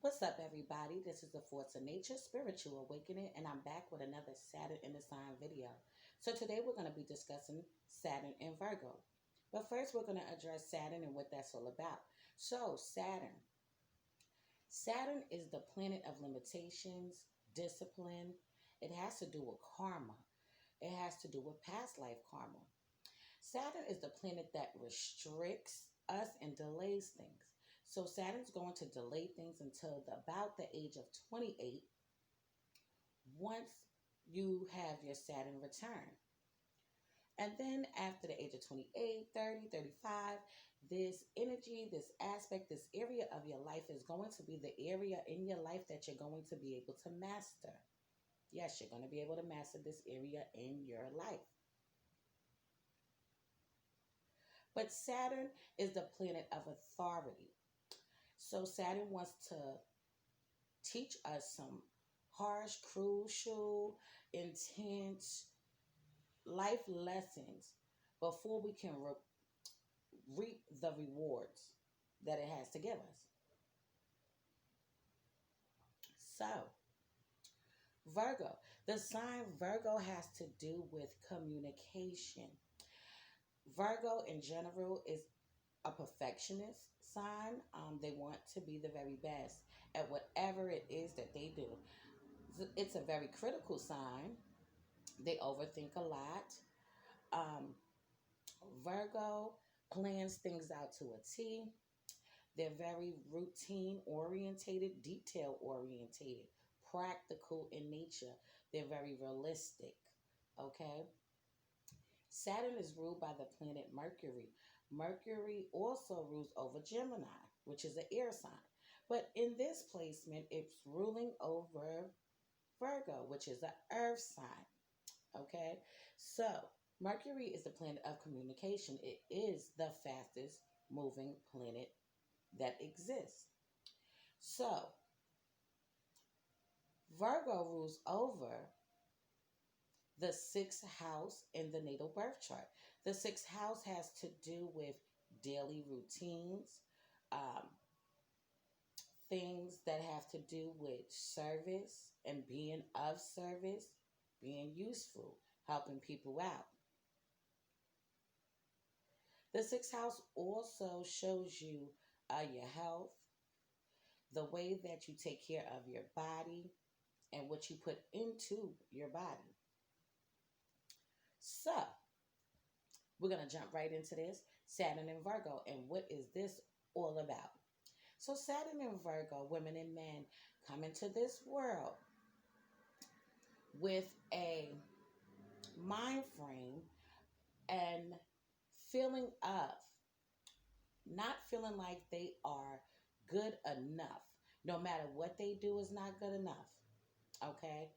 What's up, everybody? This is the Force of Nature Spiritual Awakening, and I'm back with another Saturn in the Sign video. So, today we're going to be discussing Saturn and Virgo. But first, we're going to address Saturn and what that's all about. So, Saturn is the planet of limitations, discipline. It has to do with karma, it has to do with past life karma. Saturn is the planet that restricts us and delays things. So Saturn's going to delay things until about the age of 28 once you have your Saturn return. And then after the age of 28, 30, 35, this energy, this aspect, this area of your life is going to be the area in your life that you're going to be able to master. Yes, you're going to be able to master this area in your life. But Saturn is the planet of authority. So Saturn wants to teach us some harsh, crucial, intense life lessons before we can reap the rewards that it has to give us. So, Virgo. The sign Virgo has to do with communication. Virgo in general is a perfectionist sign. They want to be the very best at whatever it is that they do. It's a very critical sign. They overthink a lot. Um, Virgo plans things out to a T. They're very routine orientated, detail orientated, practical in nature. They're very realistic. Okay. Saturn is ruled by the planet Mercury. Mercury also rules over Gemini, which is an air sign. But in this placement, it's ruling over Virgo, which is an earth sign. Okay? So, Mercury is the planet of communication. It is the fastest moving planet that exists. So, Virgo rules over the sixth house in the natal birth chart. The sixth house has to do with daily routines, um, things that have to do with service and being of service, being useful, helping people out. The sixth house also shows you your health, the way that you take care of your body, and what you put into your body. So, we're going to jump right into this Saturn and Virgo. And what is this all about? So, Saturn and Virgo, women and men, come into this world with a mind frame and feeling of not feeling like they are good enough. No matter what they do is not good enough. Okay?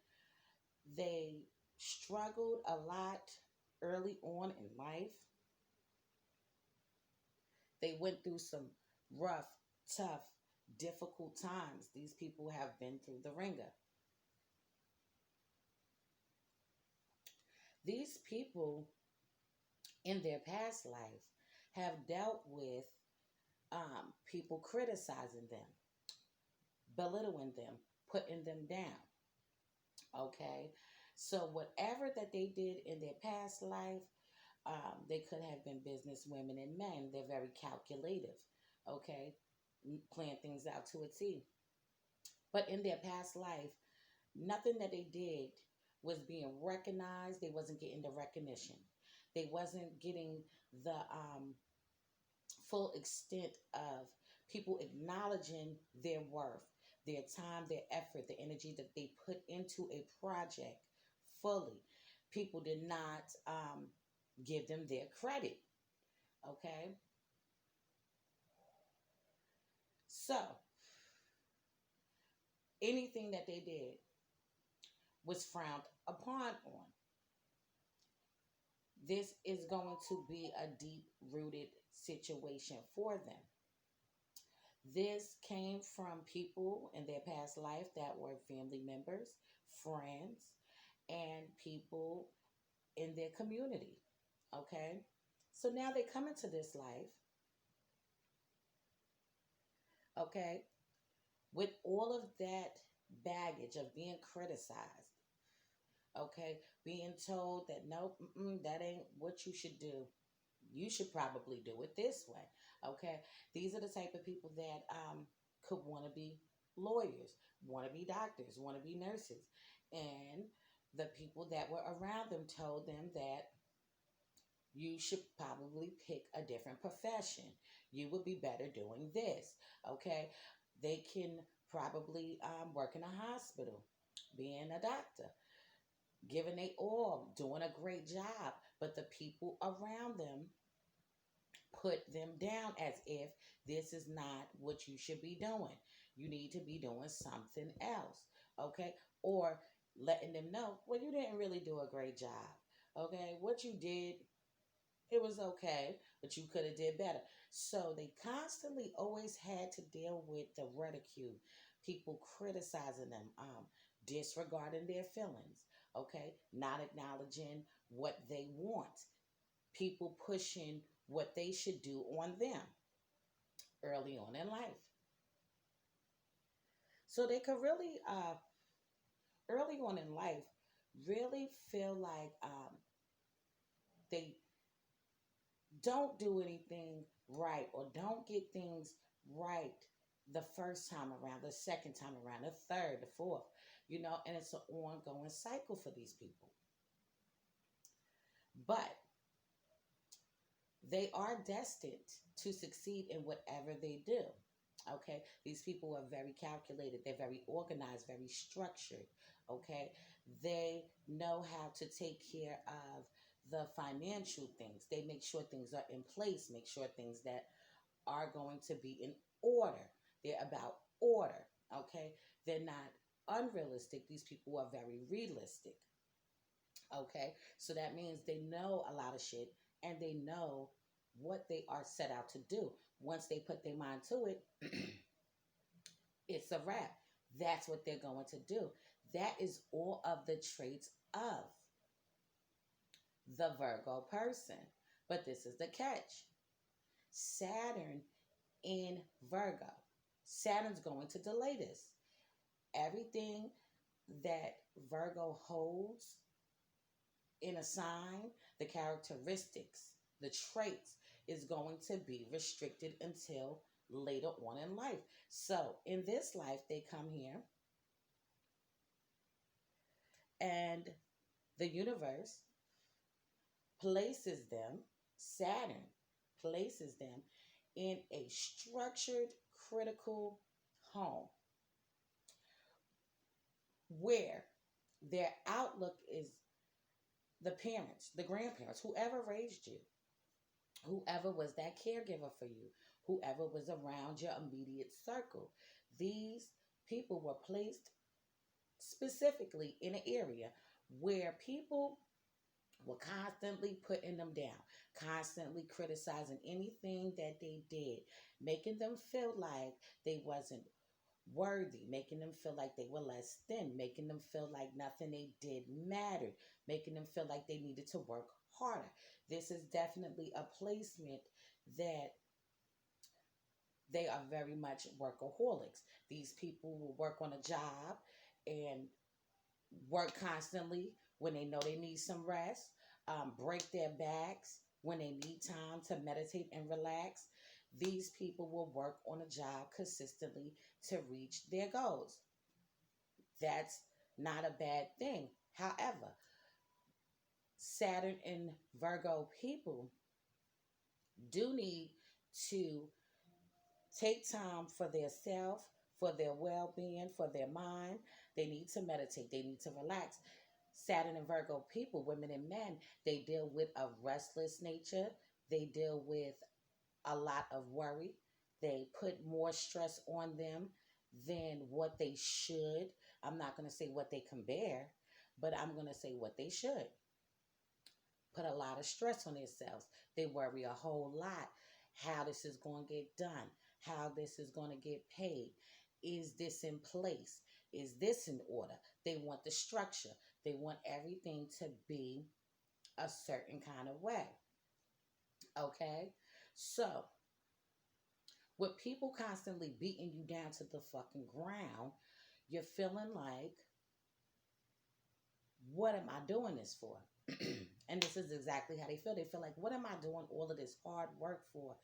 They struggled a lot early on in life. They went through some rough, tough, difficult times. These people have been through the ringer. These people in their past life have dealt with people criticizing them, belittling them, putting them down. Okay? So, whatever that they did in their past life, they could have been business women and men. They're very calculative. Okay? Plan things out to a T. But in their past life, nothing that they did was being recognized. They wasn't getting the recognition. They wasn't getting the full extent of people acknowledging their worth, their time, their effort, the energy that they put into a project fully. People did not give them their credit. Okay? So, anything that they did was frowned upon on. This is going to be a deep rooted situation for them. This came from people in their past life that were family members, friends, and people in their community. Okay? So now they come into this life. Okay? With all of that baggage of being criticized, okay, being told that nope, that ain't what you should do. You should probably do it this way. Okay, these are the type of people that could want to be lawyers, want to be doctors, want to be nurses, and the people that were around them told them that you should probably pick a different profession. You would be better doing this. Okay, they can probably work in a hospital, being a doctor, giving they all, doing a great job, but the people around them put them down as if this is not what you should be doing. You need to be doing something else, okay? Or letting them know, well, you didn't really do a great job, okay? What you did, it was okay, but you could have did better. So they constantly always had to deal with the ridicule, people criticizing them, disregarding their feelings, okay? Not acknowledging what they want, people pushing what they should do on them early on in life. So they could really, early on in life, really feel like they don't do anything right or don't get things right the first time around, the second time around, the third, the fourth, and it's an ongoing cycle for these people. But they are destined to succeed in whatever they do. Okay, these people are very calculated, they're very organized, very structured. Okay, they know how to take care of the financial things, they make sure things are in place, make sure things that are going to be in order. They're about order. Okay, they're not unrealistic, these people are very realistic. Okay, so that means they know a lot of shit and they know what they are set out to do. Once they put their mind to it, it's a wrap. That's what they're going to do. That is all of the traits of the Virgo person. But this is the catch: Saturn in Virgo. Saturn's going to delay this. Everything that Virgo holds in a sign, the characteristics, the traits, is going to be restricted until later on in life. So in this life, they come here and the universe places them, Saturn places them in a structured, critical home where their outlook is the parents, the grandparents, whoever raised you, whoever was that caregiver for you, whoever was around your immediate circle. These people were placed specifically in an area where people were constantly putting them down, constantly criticizing anything that they did, making them feel like they wasn't worthy, making them feel like they were less than, making them feel like nothing they did mattered, making them feel like they needed to work harder. This is definitely a placement that they are very much workaholics. These people will work on a job and work constantly when they know they need some rest, break their backs when they need time to meditate and relax. These people will work on a job consistently to reach their goals. That's not a bad thing. However, Saturn and Virgo people do need to take time for their self, for their well-being, for their mind. They need to meditate. They need to relax. Saturn and Virgo people, women and men, they deal with a restless nature. They deal with a lot of worry. They put more stress on them than what they should. I'm not going to say what they can bear, but I'm going to say what they should. Put a lot of stress on themselves. They worry a whole lot how this is going to get done, how this is going to get paid. Is this in place? Is this in order? They want the structure. They want everything to be a certain kind of way. Okay? So, With people constantly beating you down to the fucking ground, you're feeling like, what am I doing this for? And this is exactly how they feel. They feel like, what am I doing all of this hard work for?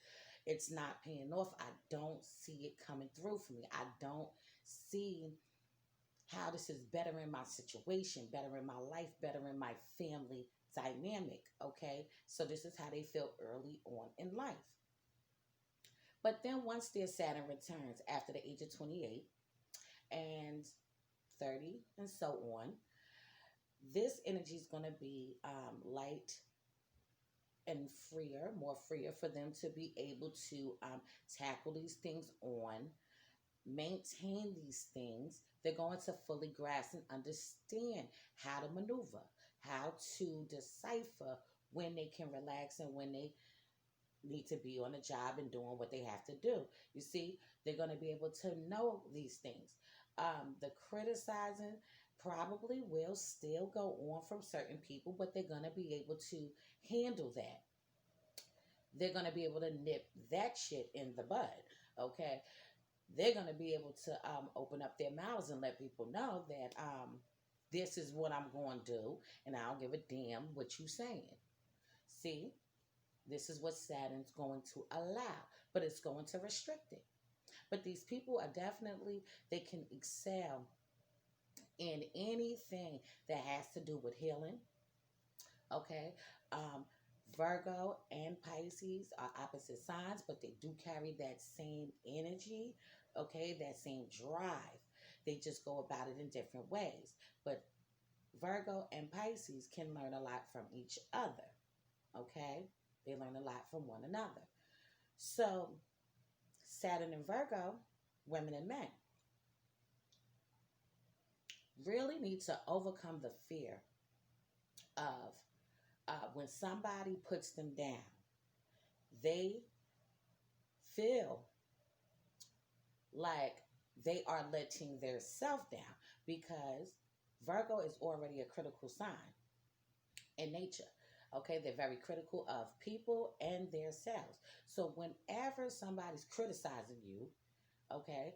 It's not paying off. I don't see it coming through for me. I don't see how this is bettering my situation, bettering my life, bettering my family dynamic. Okay. So this is how they feel early on in life. But then once their Saturn returns after the age of 28 and 30 and so on, this energy is going to be light and freer, more freer for them to be able to tackle these things on, maintain these things. They're going to fully grasp and understand how to maneuver, how to decipher when they can relax and when they need to be on the job and doing what they have to do. You see, they're going to be able to know these things. The criticizing probably will still go on from certain people, but they're going to be able to handle that. They're going to be able to nip that shit in the bud. Okay. They're going to be able to open up their mouths and let people know that this is what I'm going to do, and I don't give a damn what you saying. See, this is what Saturn's going to allow, but it's going to restrict it. But these people are definitely, they can excel in anything that has to do with healing. Okay. Virgo and Pisces are opposite signs, but they do carry that same energy, okay, that same drive. They just go about it in different ways. But Virgo and Pisces can learn a lot from each other, okay? They learn a lot from one another. So, Saturn and Virgo, women and men, really need to overcome the fear of when somebody puts them down. They feel like they are letting their self down because Virgo is already a critical sign in nature. Okay, they're very critical of people and their selves. So whenever somebody's criticizing you, okay,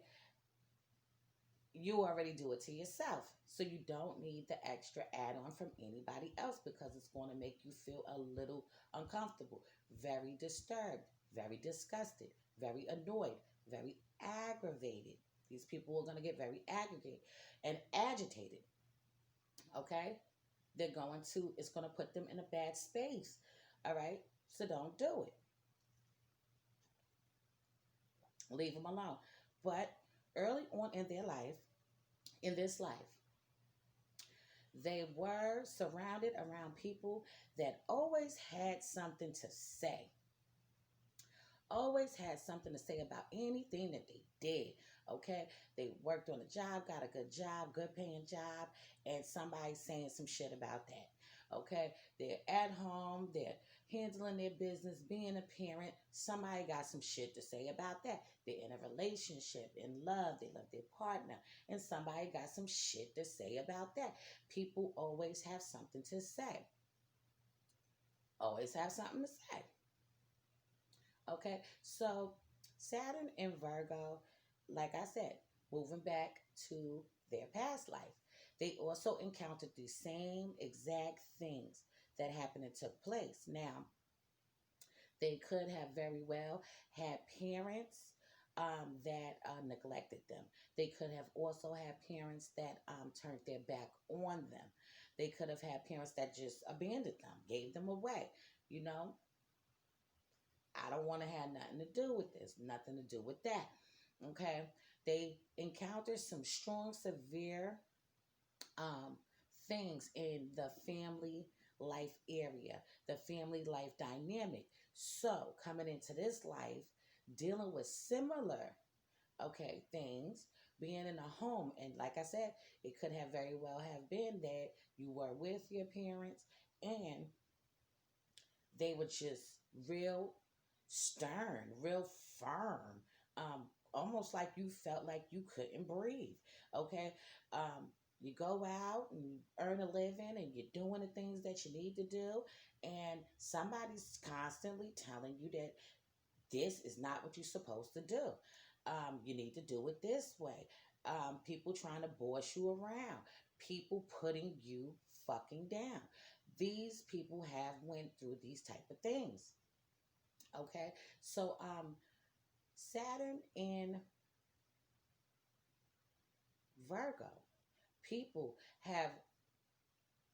you already do it to yourself. So you don't need the extra add-on from anybody else because it's going to make you feel a little uncomfortable, very disturbed, very disgusted, very annoyed, very aggravated. These people are going to get very aggravated and agitated. Okay? It's going to put them in a bad space. All right? So don't do it. Leave them alone. But early on in their life, in this life, they were surrounded around people that always had something to say. Always had something to say about anything that they did. Okay? They worked on a job, got a good job, good paying job, and somebody's saying some shit about that. Okay? They're at home, they're handling their business, being a parent. Somebody got some shit to say about that. They're in a relationship, in love, they love their partner, and somebody got some shit to say about that. People always have something to say. Always have something to say. Okay, so Saturn and Virgo, like I said, moving back to their past life, they also encountered the same exact things that happened and took place. Now, they could have very well had parents that neglected them. They could have also had parents that turned their back on them. They could have had parents that just abandoned them, gave them away. You know, I don't want to have nothing to do with this, nothing to do with that. Okay. They encounter some strong, severe um, things in the family life area, the family life dynamic. So, coming into this life, dealing with similar, okay, things, being in a home. And like I said, it could have very well have been that you were with your parents and they were just real stern, real firm, almost like you felt like you couldn't breathe. Okay, you go out and you earn a living and you're doing the things that you need to do, and somebody's constantly telling you that this is not what you're supposed to do. You need to do it this way. People trying to boss you around. People putting you fucking down. These people have went through these type of things. Okay, so Saturn in Virgo, people have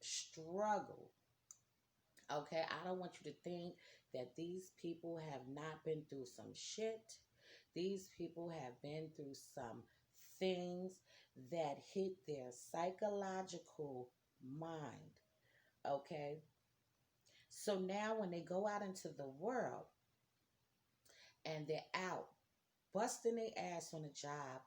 struggled. Okay, I don't want you to think that these people have not been through some shit. These people have been through some things that hit their psychological mind. Okay, so now when they go out into the world and they're out busting their ass on a job,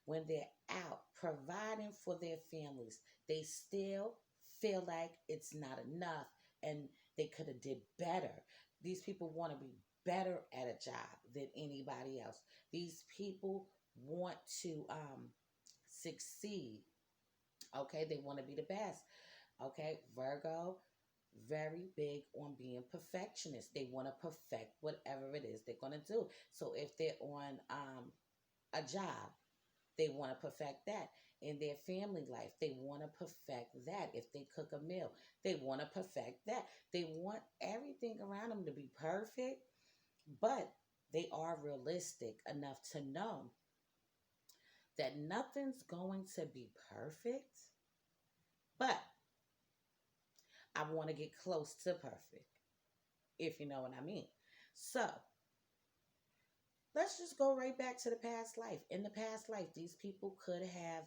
when they're out providing for their families, they still feel like it's not enough and they could have did better. These people want to be better at a job than anybody else. These people want to succeed. Okay, they want to be the best. Okay, Virgo, very big on being perfectionist. They want to perfect whatever it is they're going to do. So if they're on a job, they want to perfect that. In their family life, they want to perfect that. If they cook a meal, they want to perfect that. They want everything around them to be perfect, but they are realistic enough to know that nothing's going to be perfect, but I want to get close to perfect, if you know what I mean. So, let's just go right back to the past life. In the past life, these people could have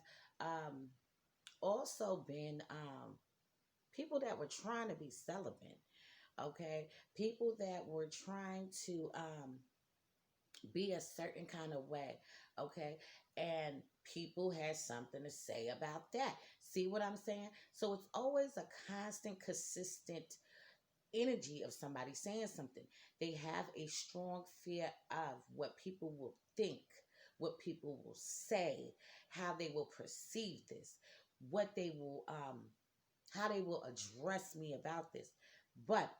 also been people that were trying to be celibate, okay? People that were trying to be a certain kind of way, okay? And people had something to say about that. See what I'm saying? So it's always a constant, consistent energy of somebody saying something. They have a strong fear of what people will think, what people will say, how they will perceive this, what they will how they will address me about this. But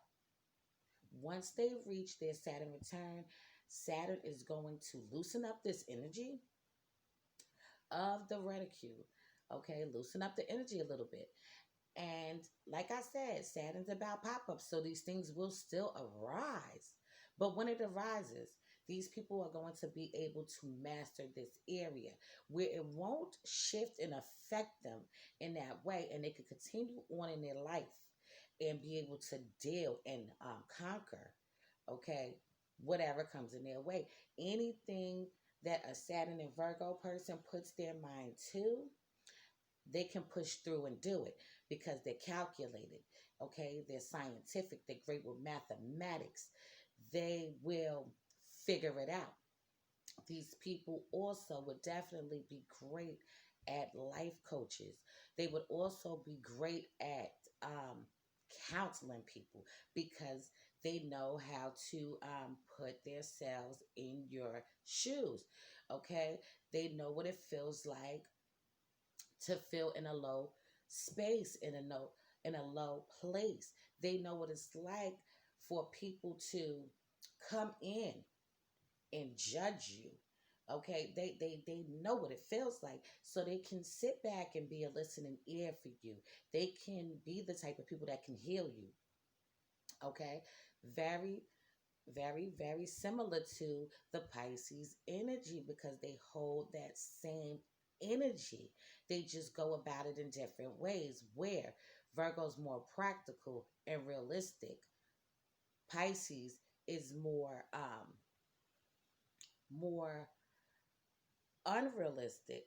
once they reach their Saturn return, Saturn is going to loosen up this energy of the reticule. Okay, loosen up the energy a little bit. And like I said, Saturn's about pop-ups, so these things will still arise. But when it arises, these people are going to be able to master this area where it won't shift and affect them in that way, and they can continue on in their life and be able to deal and conquer, okay, whatever comes in their way. Anything that a Saturn and Virgo person puts their mind to, they can push through and do it because they're calculated, okay? They're scientific. They're great with mathematics. They will figure it out. These people also would definitely be great at life coaches. They would also be great at counseling people because they know how to put themselves in your shoes, okay? They know what it feels like to feel in a low space, in a low place. They know what it's like for people to come in and judge you. Okay, they know what it feels like, so they can sit back and be a listening ear for you. They can be the type of people that can heal you. Okay, very, very, very similar to the Pisces energy because they hold that same energy. They just go about it in different ways. Where Virgo's more practical and realistic, Pisces is more unrealistic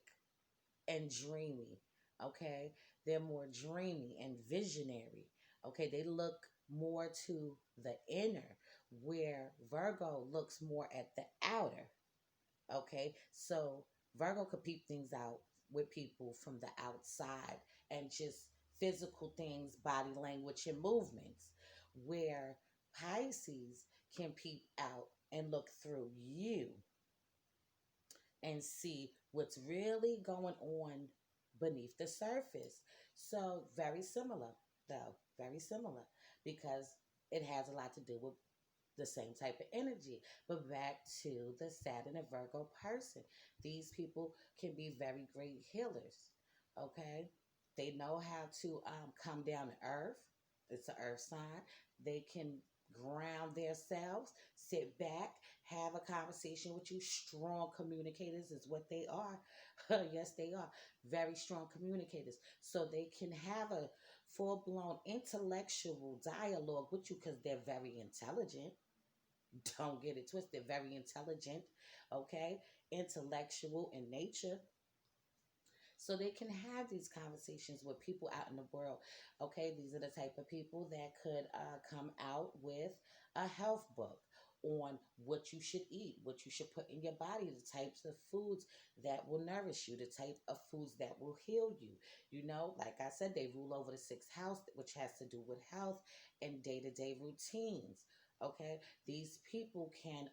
and dreamy. Okay, they're more dreamy and visionary. Okay, they look more to the inner, where Virgo looks more at the outer. Okay, so Virgo could peep things out with people from the outside and just physical things, body language, and movements, where Pisces can peep out and look through you and see what's really going on beneath the surface. So, very similar, though, very similar, because it has a lot to do with the same type of energy. But back to the Saturn and Virgo person. These people can be very great healers. Okay? They know how to come down to earth. It's an earth sign. They can ground themselves, sit back, have a conversation with you. Strong communicators is what they are. Yes, they are. Very strong communicators. So they can have a full blown intellectual dialogue with you because they're very intelligent. Don't get it twisted. Very intelligent, okay? Intellectual in nature. So they can have these conversations with people out in the world. Okay, these are the type of people that could come out with a health book on what you should eat, what you should put in your body, the types of foods that will nourish you, the type of foods that will heal you. You know, like I said, they rule over the sixth house, which has to do with health and day to day routines. Okay, these people can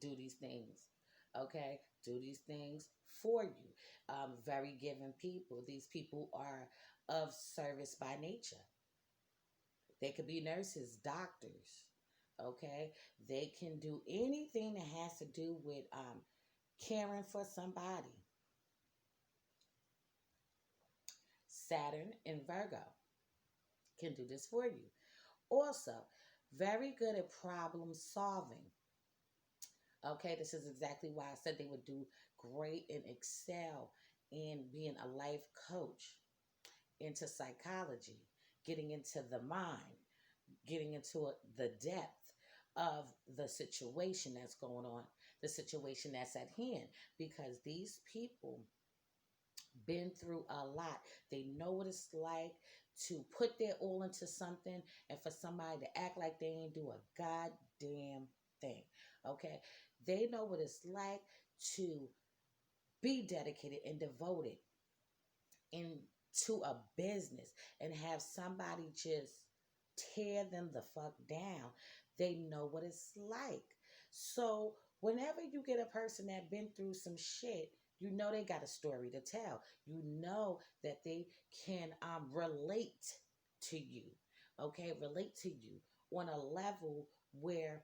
do these things. Okay, do these things for you. Very giving people. These people are of service by nature. They could be nurses, doctors. Okay, they can do anything that has to do with caring for somebody. Saturn in Virgo can do this for you. Also, very good at problem solving. Okay, this is exactly why I said they would do great and excel in being a life coach, into psychology, getting into the mind, getting into the depth of the situation that's going on, the situation that's at hand, because these people been through a lot. They know what it's like to put their all into something and for somebody to act like they ain't do a goddamn thing. Okay? They know what it's like to be dedicated and devoted into a business and have somebody just tear them the fuck down. They know what it's like. So whenever you get a person that been through some shit, you know they got a story to tell. You know that they can relate to you. Okay, relate to you on a level where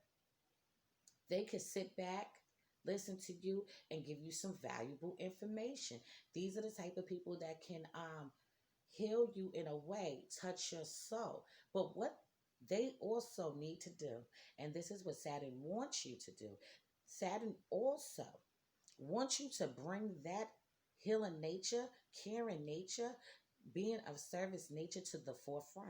they could sit back, listen to you, and give you some valuable information. These are the type of people that can heal you in a way, touch your soul. But what they also need to do, and this is what Saturn wants you to do, Saturn also wants you to bring that healing nature, caring nature, being of service nature to the forefront.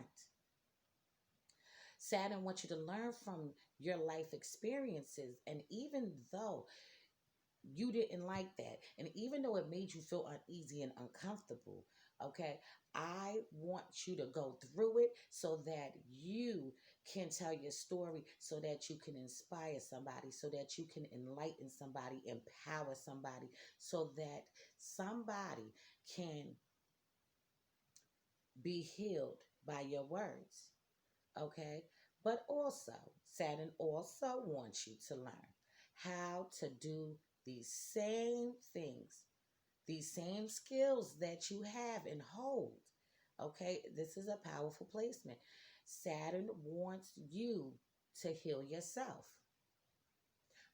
Saturn wants you to learn from your life experiences. And even though you didn't like that, and even though it made you feel uneasy and uncomfortable, okay, I want you to go through it so that you can tell your story, so that you can inspire somebody, so that you can enlighten somebody, empower somebody, so that somebody can be healed by your words. Okay, but also Saturn also wants you to learn how to do these same things, these same skills that you have and hold. Okay, this is a powerful placement. Saturn wants you to heal yourself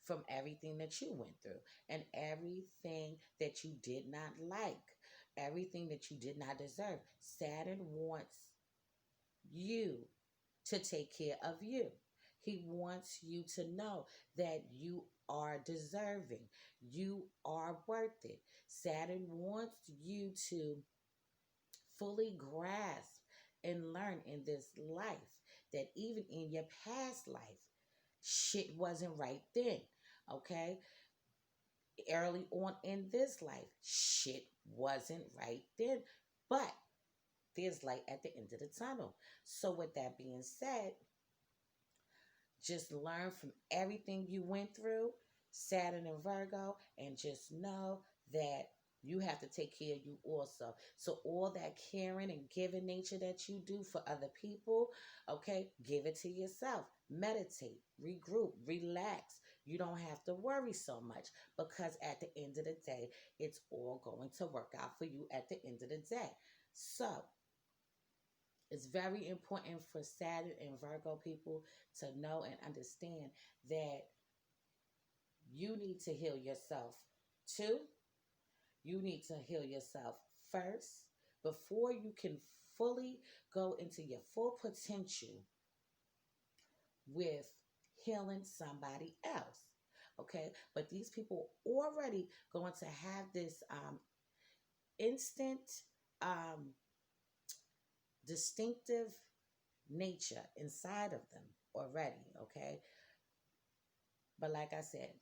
from everything that you went through and everything that you did not like, everything that you did not deserve. Saturn wants you to take care of you. He wants you to know that you are deserving. You are worth it. Saturn wants you to fully grasp and learn in this life that even in your past life, shit wasn't right then. Okay? Early on in this life, shit wasn't right then. But there's light at the end of the tunnel. So, with that being said, just learn from everything you went through, Saturn and Virgo, and just know that you have to take care of you also. So, all that caring and giving nature that you do for other people, okay, give it to yourself. Meditate, regroup, relax. You don't have to worry so much because at the end of the day, it's all going to work out for you at the end of the day. So, It's very important for Saturn and Virgo people to know and understand that you need to heal yourself too. You need to heal yourself first before you can fully go into your full potential with healing somebody else. Okay, but these people already going to have this instant, um, distinctive nature inside of them already. Okay, but like I said,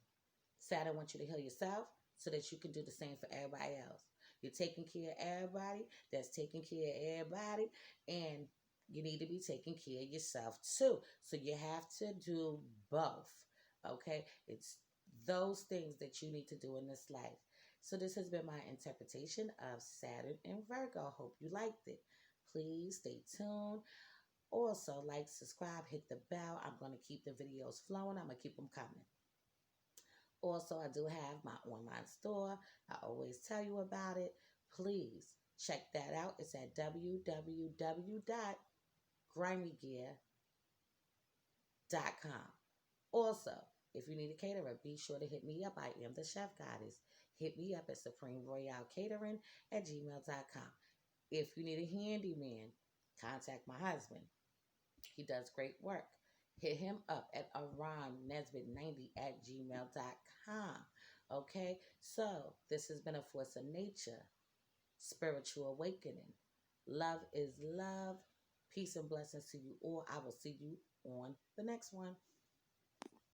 Saturn wants you to heal yourself so that you can do the same for everybody else. You're taking care of everybody that's taking care of everybody, and you need to be taking care of yourself too. So you have to do both. Okay? It's those things that you need to do in this life. So this has been my interpretation of Saturn and Virgo. Hope you liked it. Please stay tuned. Also, like, subscribe, hit the bell. I'm going to keep the videos flowing. I'm going to keep them coming. Also, I do have my online store. I always tell you about it. Please check that out. It's at www.grimeygear.com. Also, if you need a caterer, be sure to hit me up. I am the Chef Goddess. Hit me up at supremeroyalcatering@gmail.com. If you need a handyman, contact my husband. He does great work. Hit him up at aronnesbitt90@gmail.com. Okay, so this has been a force of nature, spiritual awakening. Love is love. Peace and blessings to you all. I will see you on the next one.